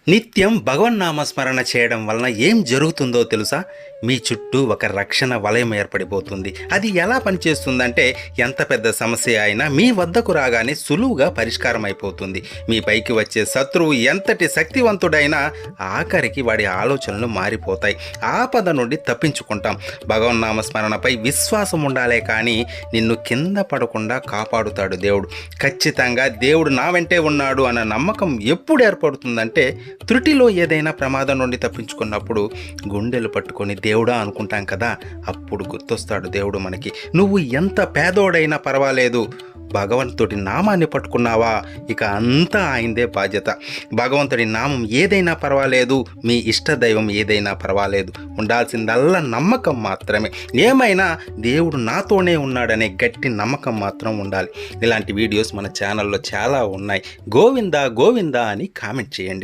నిత్యం భగవన్నామస్మరణ చేయడం వలన ఏం జరుగుతుందో తెలుసా? మీ చుట్టూ ఒక రక్షణ వలయం ఏర్పడిపోతుంది. అది ఎలా పనిచేస్తుందంటే, ఎంత పెద్ద సమస్య అయినా మీ వద్దకు రాగానే సులువుగా పరిష్కారం అయిపోతుంది. మీ పైకి వచ్చే శత్రువు ఎంతటి శక్తివంతుడైనా ఆఖరికి వాడి ఆలోచనలు మారిపోతాయి. ఆపద నుండి తప్పించుకుంటాం. భగవన్నామస్మరణపై విశ్వాసం ఉండాలే కానీ నిన్ను కింద పడకుండా కాపాడుతాడు దేవుడు. ఖచ్చితంగా దేవుడు నా వెంటే ఉన్నాడు అన్న నమ్మకం ఎప్పుడు ఏర్పడుతుందంటే, త్రుటిలో ఏదైనా ప్రమాదం నుండి తప్పించుకున్నప్పుడు గుండెలు పట్టుకొని దేవుడా అనుకుంటాం కదా, అప్పుడు గుర్తొస్తాడు దేవుడు మనకి. నువ్వు ఎంత పేదోడైనా పర్వాలేదు, భగవంతుడి నామాన్ని పట్టుకున్నావా, ఇక అంతా ఆయనదే బాధ్యత. భగవంతుడి నామం ఏదైనా పర్వాలేదు, మీ ఇష్టదైవం ఏదైనా పర్వాలేదు, ఉండాల్సిందల్లా నమ్మకం మాత్రమే. ఏమైనా దేవుడు నాతోనే ఉన్నాడనే గట్టి నమ్మకం మాత్రం ఉండాలి. ఇలాంటి వీడియోస్ మన ఛానల్లో చాలా ఉన్నాయి. గోవిందా గోవిందా అని కామెంట్ చేయండి.